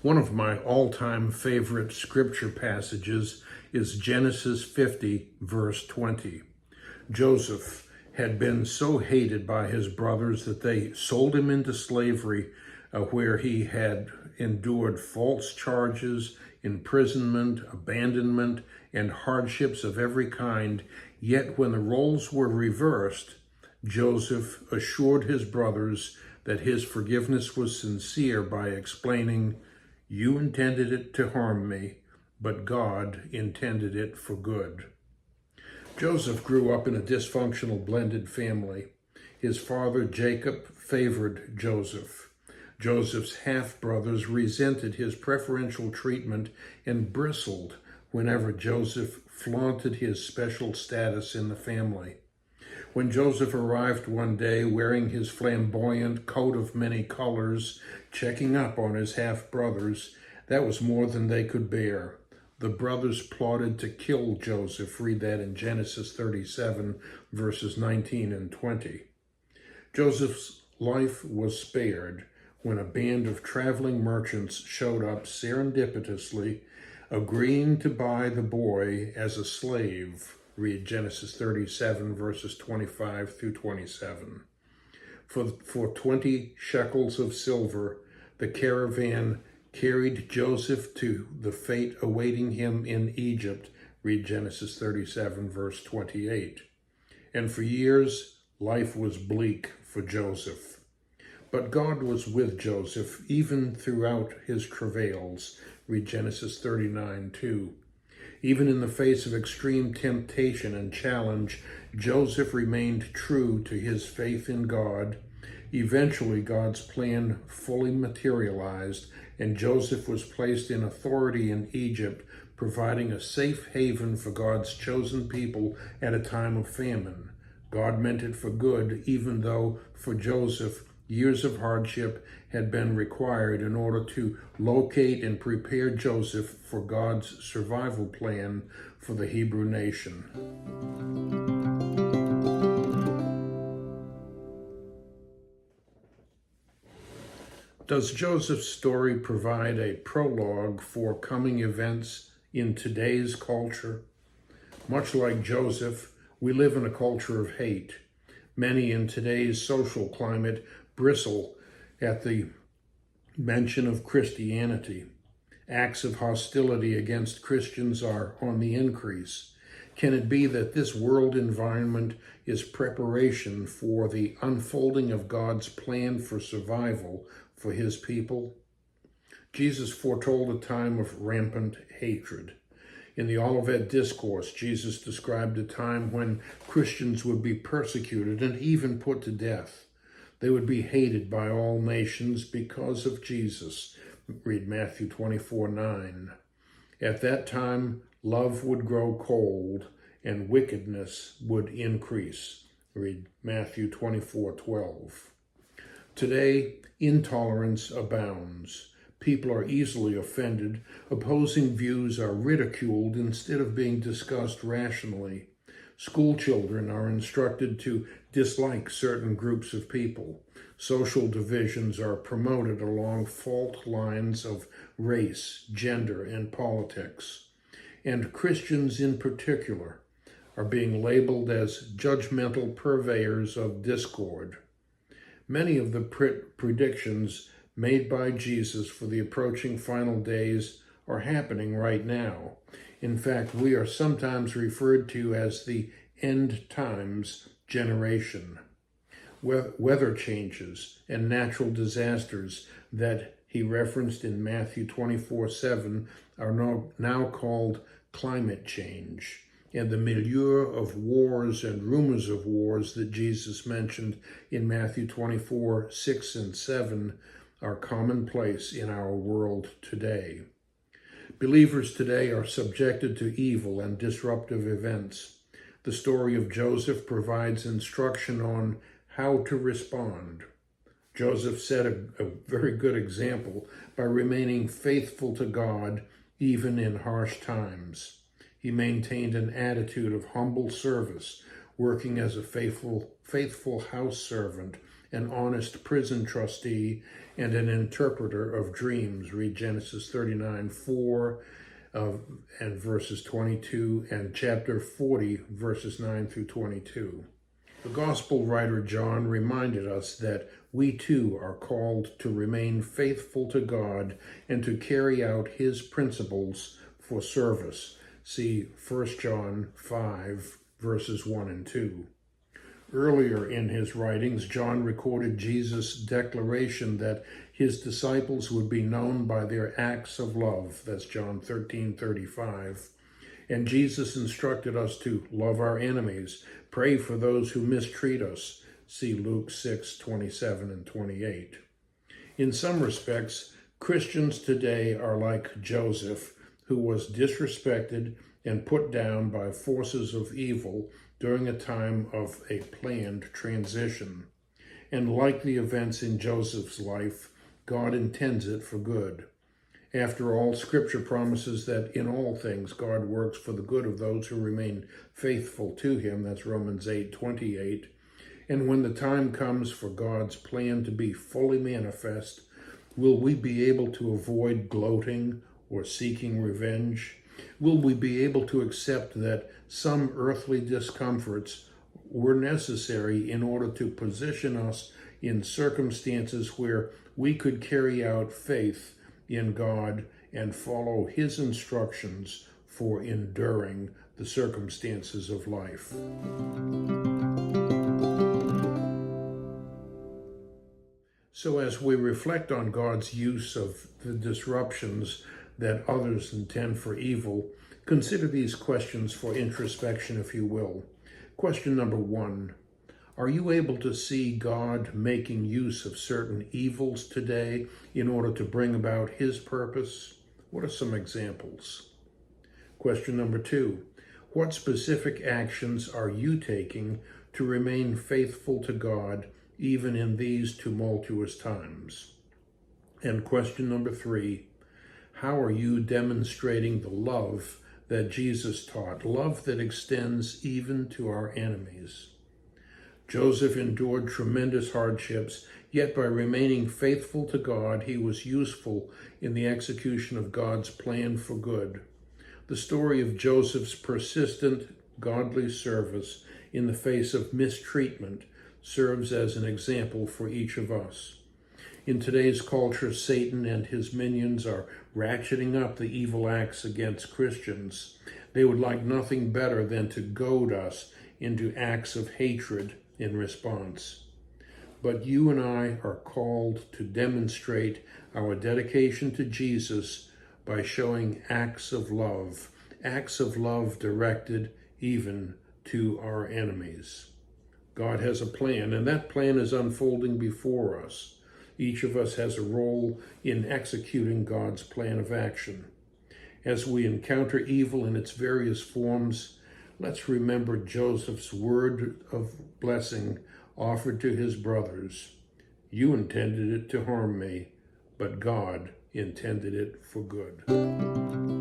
One of my all-time favorite scripture passages is Genesis 50, verse 20. Joseph had been so hated by his brothers that they sold him into slavery, where he had endured false charges, imprisonment, abandonment, and hardships of every kind. Yet when the roles were reversed, Joseph assured his brothers that his forgiveness was sincere by explaining, "You intended it to harm me, but God intended it for good." Joseph grew up in a dysfunctional blended family. His father, Jacob, favored Joseph. Joseph's half-brothers resented his preferential treatment and bristled whenever Joseph flaunted his special status in the family. When Joseph arrived one day wearing his flamboyant coat of many colors, checking up on his half-brothers, that was more than they could bear. The brothers plotted to kill Joseph. Read that in Genesis 37, verses 19 and 20. Joseph's life was spared when a band of traveling merchants showed up serendipitously, agreeing to buy the boy as a slave. Read Genesis 37, verses 25 through 27. For 20 shekels of silver, the caravan carried Joseph to the fate awaiting him in Egypt. Read Genesis 37, verse 28. And for years, life was bleak for Joseph. But God was with Joseph even throughout his travails. Read Genesis 39, 2. Even in the face of extreme temptation and challenge, Joseph remained true to his faith in God. Eventually, God's plan fully materialized, and Joseph was placed in authority in Egypt, providing a safe haven for God's chosen people at a time of famine. God meant it for good, even though for Joseph, years of hardship had been required in order to locate and prepare Joseph for God's survival plan for the Hebrew nation. Does Joseph's story provide a prologue for coming events in today's culture? Much like Joseph, we live in a culture of hate. Many in today's social climate bristle at the mention of Christianity. Acts of hostility against Christians are on the increase. Can it be that this world environment is preparation for the unfolding of God's plan for survival for his people? Jesus foretold a time of rampant hatred. In the Olivet Discourse, Jesus described a time when Christians would be persecuted and even put to death. They would be hated by all nations because of Jesus. Read Matthew 24, 9. At that time, love would grow cold and wickedness would increase. Read Matthew 24, 12. Today, intolerance abounds. People are easily offended. Opposing views are ridiculed instead of being discussed rationally. School children are instructed to dislike certain groups of people. Social divisions are promoted along fault lines of race, gender, and politics. And Christians in particular are being labeled as judgmental purveyors of discord. Many of the predictions made by Jesus for the approaching final days are happening right now. In fact, we are sometimes referred to as the end times generation. Weather changes and natural disasters that he referenced in Matthew 24:7 are now called climate change. And the milieu of wars and rumors of wars that Jesus mentioned in Matthew 24:6 and 7 are commonplace in our world today. Believers today are subjected to evil and disruptive events. The story of Joseph provides instruction on how to respond. Joseph set a very good example by remaining faithful to God even in harsh times. He maintained an attitude of humble service, working as a faithful house servant an honest prison trustee, and an interpreter of dreams. Read Genesis 39:4 and verses 22, and chapter 40, verses 9 through 22. The gospel writer John reminded us that we too are called to remain faithful to God and to carry out his principles for service. See 1 John 5, verses 1 and 2. Earlier in his writings, John recorded Jesus' declaration that his disciples would be known by their acts of love. That's John 13:35. And Jesus instructed us to love our enemies, pray for those who mistreat us. See Luke 6:27 and 28. In some respects, Christians today are like Joseph, who was disrespected and put down by forces of evil during a time of a planned transition. And like the events in Joseph's life, God intends it for good. After all, Scripture promises that in all things God works for the good of those who remain faithful to him. That's Romans 8:28. And when the time comes for God's plan to be fully manifest, will we be able to avoid gloating or seeking revenge? Will we be able to accept that some earthly discomforts were necessary in order to position us in circumstances where we could carry out faith in God and follow his instructions for enduring the circumstances of life? So as we reflect on God's use of the disruptions that others intend for evil, consider these questions for introspection, if you will. Question number 1. Are you able to see God making use of certain evils today in order to bring about his purpose? What are some examples? Question number 2. What specific actions are you taking to remain faithful to God even in these tumultuous times? And question number 3. How are you demonstrating the love that Jesus taught, love that extends even to our enemies? Joseph endured tremendous hardships, yet by remaining faithful to God, he was useful in the execution of God's plan for good. The story of Joseph's persistent, godly service in the face of mistreatment serves as an example for each of us. In today's culture, Satan and his minions are ratcheting up the evil acts against Christians. They would like nothing better than to goad us into acts of hatred in response. But you and I are called to demonstrate our dedication to Jesus by showing acts of love directed even to our enemies. God has a plan, and that plan is unfolding before us. Each of us has a role in executing God's plan of action. As we encounter evil in its various forms, let's remember Joseph's word of blessing offered to his brothers. You intended it to harm me, but God intended it for good.